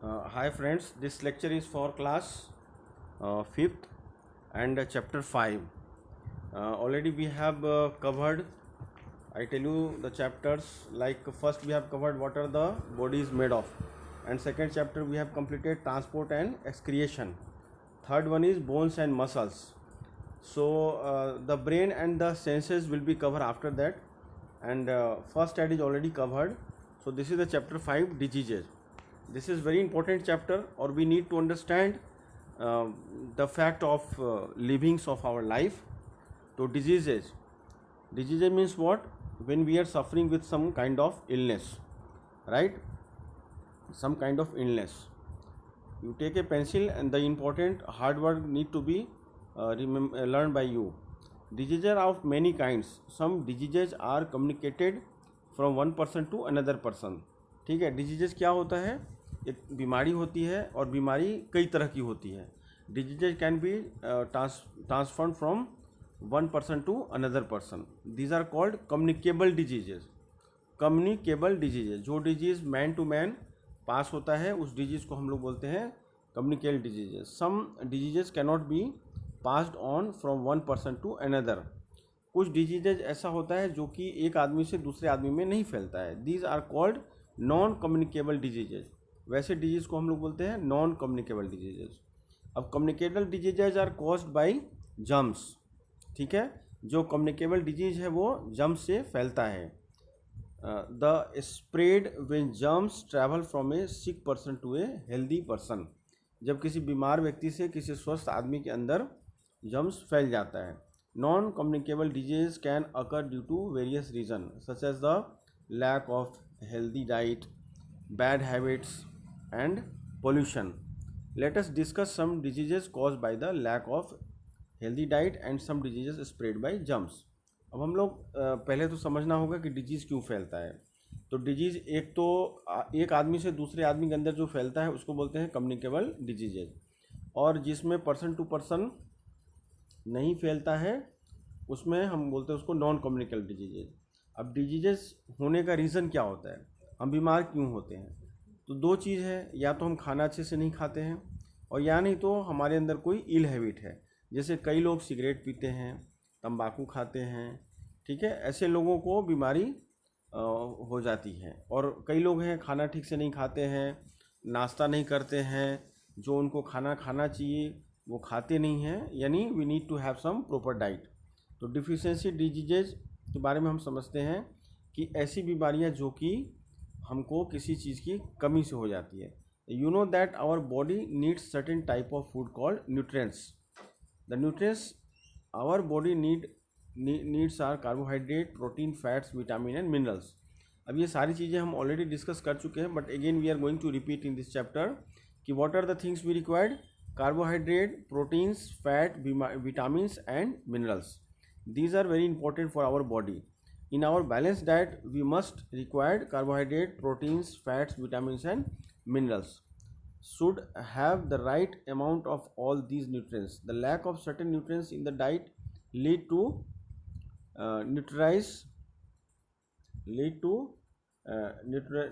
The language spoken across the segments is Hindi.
Hi friends, this lecture is for class 5th and chapter 5. Already we have covered, I tell you the chapters, like first we have covered what are the body is made of, and second chapter we have completed transport and excretion. Third one is bones and muscles. So the brain and the senses will be covered after that, and first that is already covered. So this is the chapter 5, diseases. This is very important chapter, or we need to understand uh, the fact of livings of our life. So diseases means what? When we are suffering with some kind of illness, right? Some kind of illness, you take a pencil and the important hard work need to be learned by you. Diseases are of many kinds. Some diseases are communicated from one person to another person. ठीक है, डिजीजेज क्या होता है? एक बीमारी होती है और बीमारी कई तरह की होती है. Diseases can be transferred from one person to another person. These are called communicable diseases. Communicable diseases, जो disease man to man pass होता है उस डिजीज को हम लोग बोलते हैं communicable diseases. Some diseases cannot be passed on from one person to another. कुछ डिजीजेज ऐसा होता है जो कि एक आदमी से दूसरे आदमी में नहीं फैलता है. These are called non communicable diseases. वैसे डिजीज को हम लोग बोलते हैं नॉन कम्युनिकेबल डिजीजेज. अब communicable diseases are caused by germs. ठीक है, जो कम्युनिकेबल डिजीज है वो जर्म से फैलता है. The spread when germs travel from a sick person to a healthy person. जब किसी बीमार व्यक्ति से किसी स्वस्थ आदमी के अंदर जर्म्स फैल जाता है. Non communicable disease can occur due to various reason such as the lack of healthy diet, bad habits and pollution. Let us discuss some diseases caused by the lack of healthy diet and some diseases spread by germs. अब हम लोग पहले तो समझना होगा कि डिजीज़ क्यों फैलता है. तो डिजीज़ एक आदमी से दूसरे आदमी के अंदर जो फैलता है उसको बोलते हैं कम्युनिकेबल डिजीजेज, और जिसमें पर्सन टू पर्सन नहीं फैलता है उसमें हम बोलते हैं उसको नॉन कम्युनिकेबल डिजीजेज. अब डिजीजेस होने का रीज़न क्या होता है, हम बीमार क्यों होते हैं? तो दो चीज़ है, या तो हम खाना अच्छे से नहीं खाते हैं, और या नहीं तो हमारे अंदर कोई इल हैबिट है. जैसे कई लोग सिगरेट पीते हैं, तंबाकू खाते हैं. ठीक है, ऐसे लोगों को बीमारी हो जाती है. और कई लोग हैं खाना ठीक से नहीं खाते हैं, नाश्ता नहीं करते हैं, जो उनको खाना खाना चाहिए वो खाते नहीं हैं. यानी we need to have some proper diet. तो डिफिशिएंसी डिजीजेज के बारे में हम समझते हैं कि ऐसी बीमारियां जो कि हमको किसी चीज़ की कमी से हो जाती है. You know that our body needs certain type of food called nutrients. The nutrients our body needs are carbohydrate, protein, fats, vitamin and minerals. अब ये सारी चीज़ें हम ऑलरेडी डिस्कस कर चुके हैं, but again we are going to repeat in this chapter कि what are the things we required. Carbohydrate, proteins, fat, vitamins and minerals. These are very important for our body. In our balance diet we must required carbohydrate, proteins, fats, vitamins and minerals should have the right amount of all these nutrients. The lack of certain nutrients in the diet lead to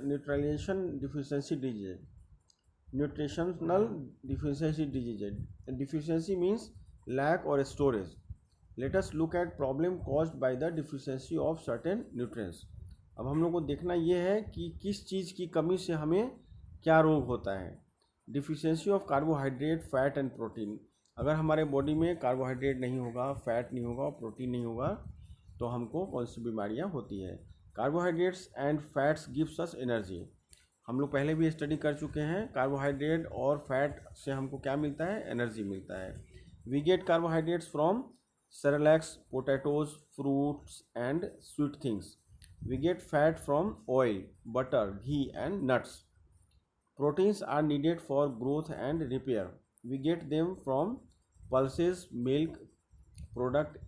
nutrition deficiency disease. Nutritional deficiency disease. Deficiency means lack or storage. Let us look at problem caused by the deficiency of certain nutrients. अब हम लोग को देखना ये है कि किस चीज़ की कमी से हमें क्या रोग होता है. Deficiency of carbohydrate, fat and protein. अगर हमारे बॉडी में कार्बोहाइड्रेट नहीं होगा, फैट नहीं होगा और प्रोटीन नहीं होगा तो हमको कौन सी बीमारियां होती है. Carbohydrates and fats gives us energy. हम लोग पहले भी स्टडी कर चुके हैं. कार्बोहाइड्रेट और फैट से हमको क्या मिलता है? एनर्जी मिलता है. We get carbohydrates from cereals, potatoes, fruits and sweet things. We get fat from oil, butter, ghee and nuts. Proteins are needed for growth and repair. We get them from pulses, milk product,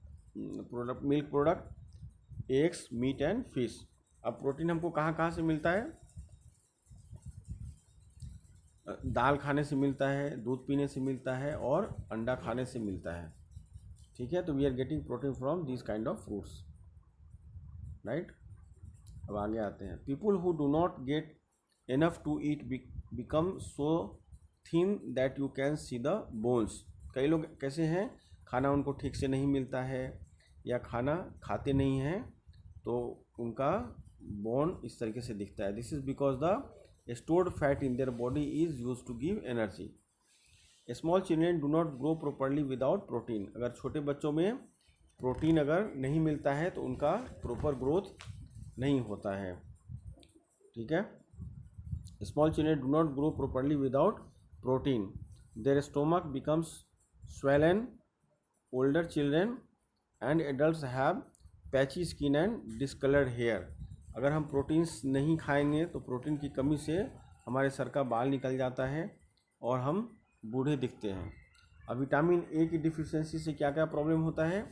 eggs, meat and fish. अब प्रोटीन हमको कहाँ कहाँ से मिलता है? दाल खाने से मिलता है, दूध पीने से मिलता है और अंडा खाने से मिलता है. ठीक है, तो we are getting protein from this kind of fruits, right. अब आगे आते हैं. People who do not get enough to eat become so thin that you can see the bones. कई लोग कैसे हैं, खाना उनको ठीक से नहीं मिलता है या खाना खाते नहीं हैं तो उनका बोन इस तरीके से दिखता है. This is because the stored fat in their body is use to give energy. Small children do not grow properly without protein. अगर छोटे बच्चों में प्रोटीन अगर नहीं मिलता है तो उनका प्रॉपर ग्रोथ नहीं होता है. ठीक है. Small children do not grow properly without protein. Their stomach becomes swollen. Older children and adults have patchy skin and discolored hair. अगर हम प्रोटीन्स नहीं खाएंगे तो प्रोटीन की कमी से हमारे सर का बाल निकल जाता है और हम बूढ़े दिखते हैं. अब विटामिन ए की डिफिशियंसी से क्या क्या प्रॉब्लम होता है.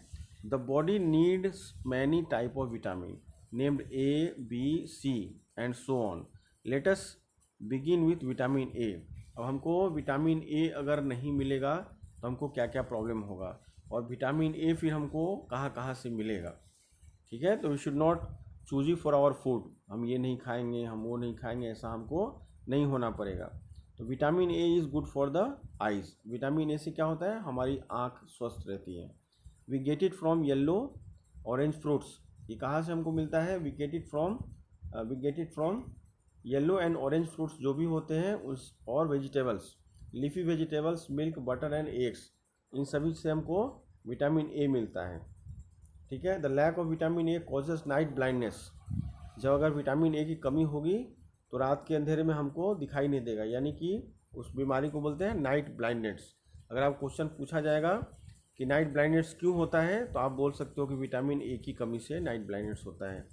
The body needs many type of vitamin named A B C and so on. Let us begin with vitamin A. अब हमको विटामिन ए अगर नहीं मिलेगा तो हमको क्या क्या प्रॉब्लम होगा और विटामिन ए फिर हमको कहाँ कहाँ से मिलेगा. ठीक है. तो we should not choosy for our food. हम ये नहीं खाएंगे, हम वो नहीं खाएंगे, ऐसा हमको नहीं होना पड़ेगा. तो vitamin A is good for the eyes. Vitamin A से क्या होता है, हमारी आँख स्वस्थ रहती है. We get it from yellow orange fruits. ये कहाँ से हमको मिलता है, we get it from yellow and orange fruits जो भी होते हैं उस और vegetables, leafy vegetables, milk, butter and eggs, इन सभी से हमको विटामिन ए मिलता है. ठीक है. The lack of vitamin A causes night blindness. जब अगर विटामिन ए की कमी होगी तो रात के अंधेरे में हमको दिखाई नहीं देगा, यानी कि उस बीमारी को बोलते हैं नाइट ब्लाइंडनेस. अगर आप क्वेश्चन पूछा जाएगा कि नाइट ब्लाइंडनेस क्यों होता है तो आप बोल सकते हो कि विटामिन ए की कमी से नाइट ब्लाइंडनेस होता है.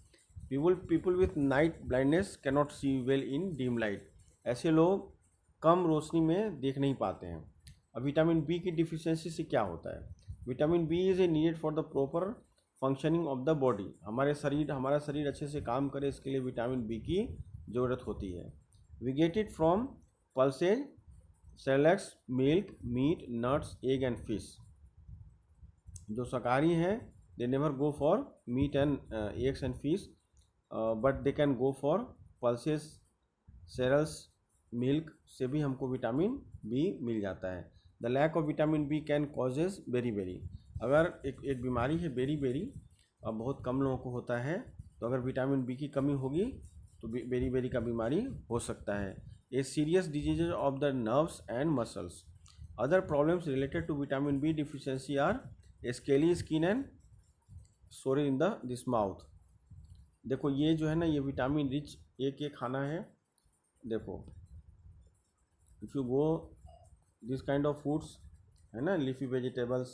People with night blindness can not see well in dim light. ऐसे लोग कम रोशनी में देख नहीं पाते हैं. अब विटामिन बी की डिफिशियंसी से क्या होता है. Vitamin B is a needed for the proper functioning of the body. हमारा शरीर अच्छे से काम करे इसके लिए विटामिन बी की ज़रूरत होती है. We get it from pulses, cereals, milk, meat, nuts, egg and fish. जो शाकाहारी हैं they never go for meat and eggs and fish, but they can go for pulses, cereals, milk से भी हमको विटामिन बी मिल जाता है. The lack of vitamin B can causes beri. अगर एक बीमारी है बेरी, अब बहुत कम लोगों को होता है, तो अगर विटामिन बी की कमी होगी तो बेरी का बीमारी हो सकता है. A serious disease of the nerves and muscles. Other problems related to vitamin B deficiency are scaly skin and sore in this mouth. देखो ये जो है ना, ये विटामिन रिच एक खाना है. देखो if you go this kind of foods है ना, लीफी वेजिटेबल्स,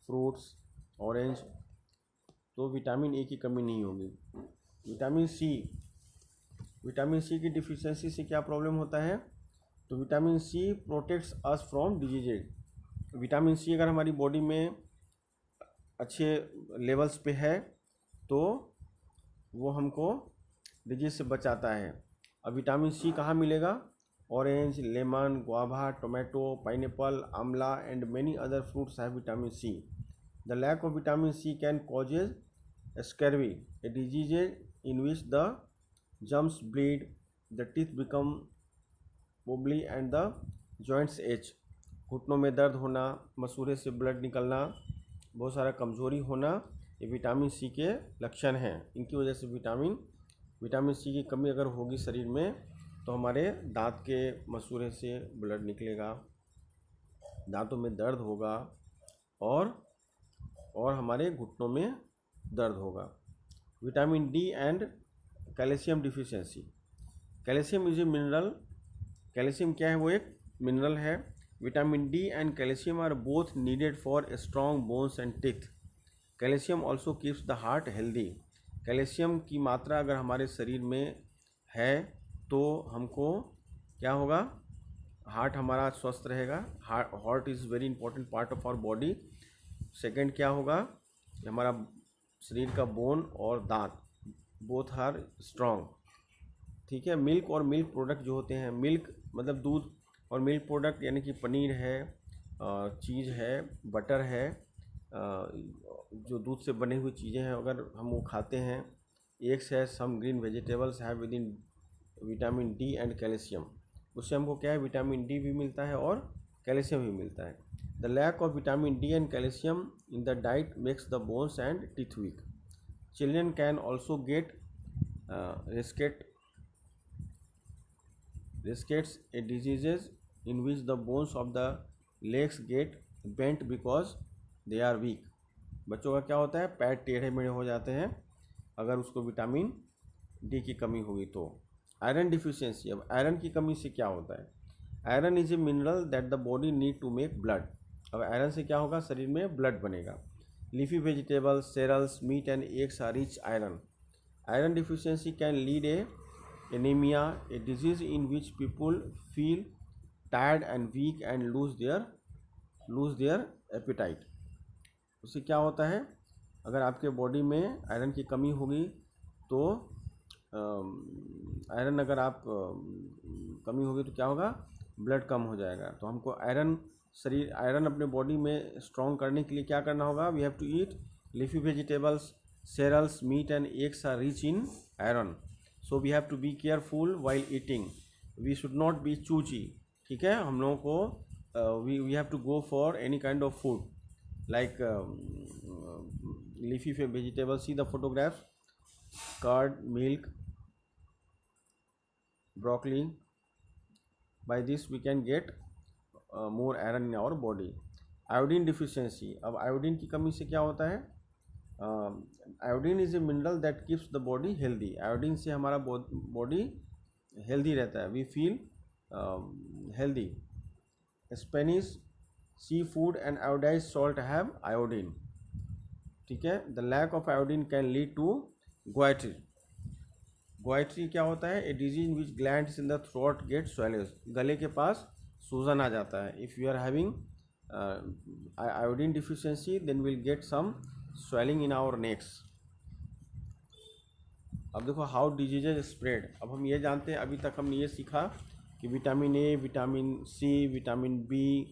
फ्रूट्स, ऑरेंज, तो विटामिन ए की कमी नहीं होगी. विटामिन सी की डिफिशियंसी से क्या प्रॉब्लम होता है, तो vitamin C protects us from diseases. Vitamin C अगर हमारी बॉडी में अच्छे लेवल्स पे है तो वो हमको डिजीज से बचाता है. अब विटामिन सी कहाँ मिलेगा, orange, lemon, guava, tomato, pineapple, amla and many other fruits have vitamin C. The lack of vitamin C can causes scurvy, a disease in which the gums bleed, the teeth become wobbly and the joints ache. घुटनों में दर्द होना, मसूड़े से ब्लड निकलना, बहुत सारा कमजोरी होना, ये विटामिन सी के लक्षण हैं. इनकी वजह से विटामिन सी की कमी अगर होगी शरीर में तो हमारे दांत के मसूड़े से ब्लड निकलेगा, दांतों में दर्द होगा और हमारे घुटनों में दर्द होगा. Vitamin D and calcium deficiency. Calcium is a mineral. Calcium क्या है, वो एक मिनरल है. Vitamin D and calcium are both needed for strong bones and teeth. Calcium also keeps the heart healthy. Calcium की मात्रा अगर हमारे शरीर में है तो हमको क्या होगा, हार्ट हमारा स्वस्थ रहेगा. Heart is very important part of our body. Second क्या होगा, हमारा शरीर का बोन और दांत बोथ आर स्ट्रॉन्ग. ठीक है. मिल्क और मिल्क प्रोडक्ट जो होते हैं, मिल्क मतलब दूध और मिल्क प्रोडक्ट यानी कि पनीर है, चीज़ है, बटर है, जो दूध से बनी हुई चीज़ें हैं अगर हम वो खाते हैं. एग्स है, some green vegetables have vitamin D and calcium. उससे हमको क्या है, विटामिन डी भी मिलता है और कैल्शियम भी मिलता है। The lack of vitamin D and calcium in the diet makes the bones and teeth weak. Children can also get riskettes a diseases in which the bones of the legs get bent because they are weak। बच्चों का क्या होता है, पैर टेढ़े मेढ़े हो जाते हैं अगर उसको विटामिन डी की कमी हुई तो। आयरन डिफिशियंसी, अब आयरन की कमी से क्या होता है, iron is a mineral that the body need to make blood. अब आयरन से क्या होगा, शरीर में ब्लड बनेगा। Leafy vegetables, cereals, meat and eggs are rich iron. Iron deficiency can lead a anemia, a disease in which people feel tired and weak and lose their appetite। उससे क्या होता है, अगर आपके बॉडी में आयरन की कमी होगी तो आयरन अगर आप कमी होगी तो क्या होगा, ब्लड कम हो जाएगा। तो हमको आयरन अपने बॉडी में स्ट्रॉन्ग करने के लिए क्या करना होगा, we have to eat leafy vegetables, cereals, meat and eggs are rich in iron. So we have to be careful while eating, we should not be choosy. ठीक है, हम लोगों को we have to go for any kind of food like leafy vegetable, see the photograph, curd, milk, broccoli. By this we can get more iron in our body. Iodine deficiency, अब आयोडीन की कमी से क्या होता है, iodine is a mineral that keeps the body healthy. Iodine से हमारा बॉडी हेल्दी रहता है, we feel healthy. Spanish seafood and iodise salt have iodine. ठीक है, the lack of iodine can lead to goitre. Goitre क्या होता है, a disease in which glands in the throat get swells, गले के पास सूजन आ जाता है। If you are having iodine deficiency then will get some swelling in our necks. अब देखो हाउ डिजीजेज स्प्रेड। अब हम ये जानते हैं, अभी तक हमने ये सीखा कि vitamin A, vitamin C, vitamin B,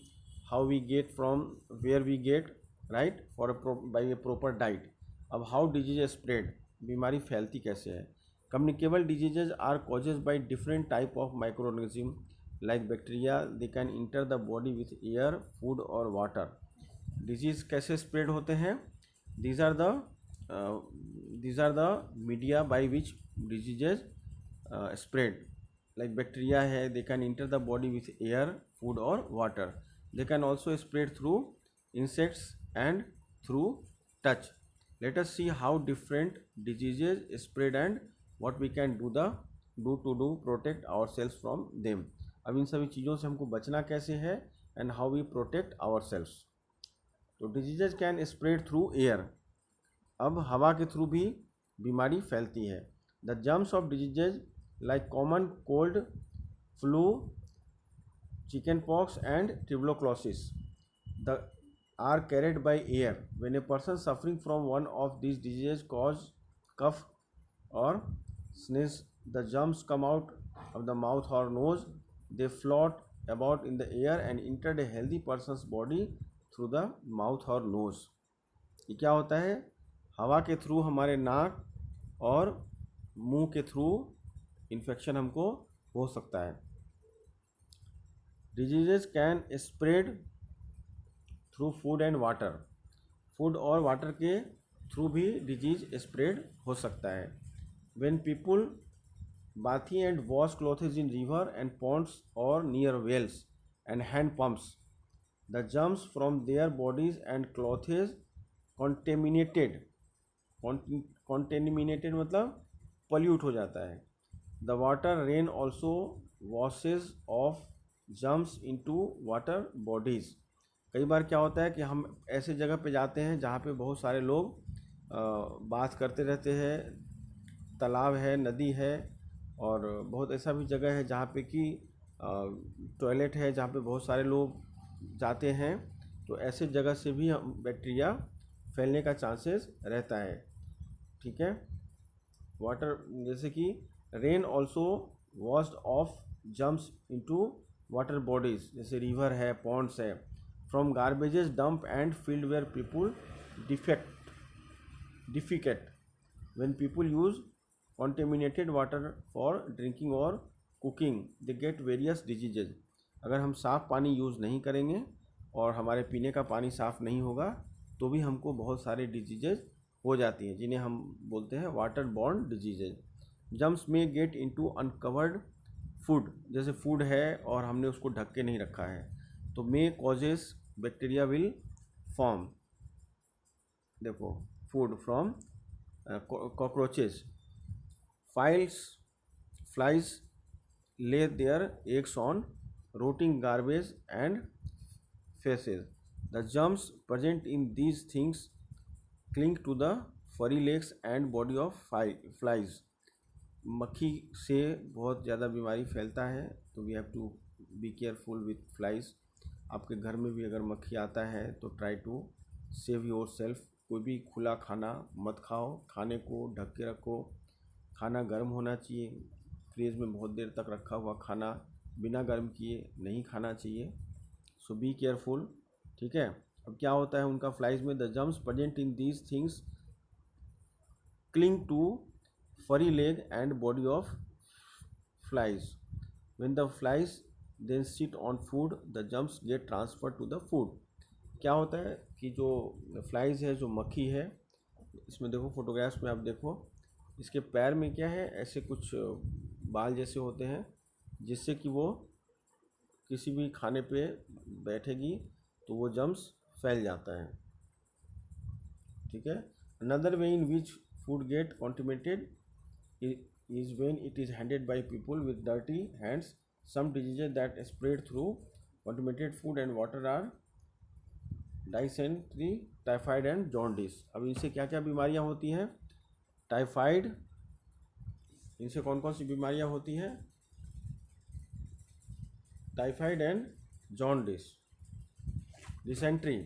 how we get from where we get, right, for by a proper diet. अब हाउ डिजीजेज स्प्रेड, बीमारी फैलती कैसे है। Communicable diseases are causes by different type of microorganism like bacteria, they can enter the body with air, food और वाटर। डिजीज़ कैसे स्प्रेड होते हैं, these are the media by which diseases spread, like bacteria hai, they can enter the body with air, food or water. They can also spread through insects and through touch. Let us see how different diseases spread and what we can do to protect ourselves from them। अब इन सभी चीज़ों से हमको बचना कैसे है and how we protect ourselves। तो diseases can spread through air, अब हवा के थ्रू भी बीमारी फैलती है। The germs of diseases like common cold, flu, chicken pox and tuberculosis the are carried by air. When a person suffering from one of this diseases cause cough और sneeze, the germs come out of the mouth और nose, they float about in the air and enter a healthy person's body through the mouth और नोज। ये क्या होता है, हवा के थ्रू हमारे नाक और मुंह के थ्रू इन्फेक्शन हमको हो सकता है। Diseases can spread through food and water, food और वाटर के थ्रू भी डिजीज स्प्रेड हो सकता है। When people bathe and wash clothes in river and ponds और near wells and hand pumps, the germs from their bodies and clothes contaminated मतलब pollute हो जाता है। the water rain also washes off germs into water bodies। कई बार क्या होता है कि हम ऐसे जगह पे जाते हैं जहाँ पे बहुत सारे लोग बात करते रहते हैं, तालाब है, नदी है, और बहुत ऐसा भी जगह है जहाँ पे कि टॉयलेट है जहाँ पे बहुत सारे लोग जाते हैं, तो ऐसे जगह से भी बैक्टीरिया फैलने का चांसेस रहता है। ठीक है, वाटर जैसे कि rain also washed off jumps into water bodies, जैसे रिवर है, पॉन्ड्स है, from garbages dump and field where people defecate. When people use contaminated water for drinking or cooking, they get various diseases. अगर हम साफ़ पानी यूज़ नहीं करेंगे और हमारे पीने का पानी साफ़ नहीं होगा तो भी हमको बहुत सारे डिजीजेज हो जाती हैं, जिन्हें हम बोलते हैं वाटर बॉर्न डिजीजेज. जम्स में गेट इनटू अनकवर्ड फूड, जैसे फूड है और हमने उसको ढक के नहीं रखा है तो मे कॉजेस बैक्टीरिया विल फॉर्म. देखो, food from cockroaches, flies lay their eggs on rotting garbage and feces. The germs present in these things cling to the furry legs and body of flies. मक्खी से बहुत ज़्यादा बीमारी फैलता है तो we have to be careful with flies. आपके घर में भी अगर मक्खी आता है तो try to save yourself. कोई भी खुला खाना मत खाओ, खाने को ढक के रखो. खाना गर्म होना चाहिए. फ्रिज में बहुत देर तक रखा हुआ खाना बिना गर्म किए नहीं खाना चाहिए. So be careful. ठीक है. अब क्या होता है उनका फ्लाइज में, the germs present in these things cling to furry leg and body of flies. When the flies then sit on food the germs get transfer to the food. क्या होता है कि जो फ्लाइज है, जो मक्खी है, इसमें देखो फोटोग्राफ्स में आप देखो, इसके पैर में क्या है, ऐसे कुछ बाल जैसे होते हैं जिससे कि वो किसी भी खाने पे बैठेगी तो वो जम्स फैल जाता है. ठीक है. Another way in which food get contaminated is when it is handed by people with dirty hands. Some diseases that spread through contaminated food and water are dysentery, typhoid and jaundice. अब इनसे क्या क्या बीमारियां होती हैं? टाइफाइड, इनसे कौन कौन सी बीमारियां होती हैं? Typhoid and jaundice. Dysentery,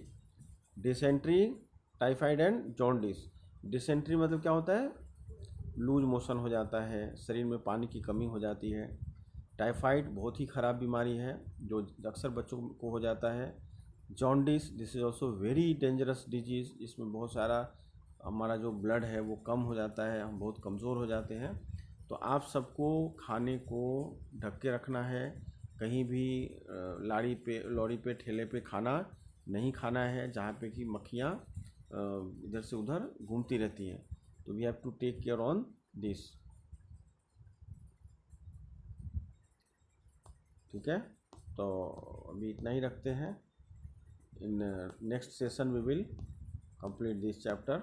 typhoid and jaundice. Dysentery मतलब क्या होता है? लूज मोशन हो जाता है, शरीर में पानी की कमी हो जाती है. टाइफाइड बहुत ही ख़राब बीमारी है जो अक्सर बच्चों को हो जाता है. Jaundice, this is also very dangerous disease. इसमें बहुत सारा हमारा जो ब्लड है वो कम हो जाता है, हम बहुत कमज़ोर हो जाते हैं. तो आप सबको खाने को ढक के रखना है. कहीं भी लॉरी पे ठेले पे खाना नहीं खाना है जहाँ पे कि मक्खियाँ इधर से उधर घूमती रहती हैं. तो we have to take care on this. ठीक है. तो अभी इतना ही रखते हैं. In next session we will complete this chapter.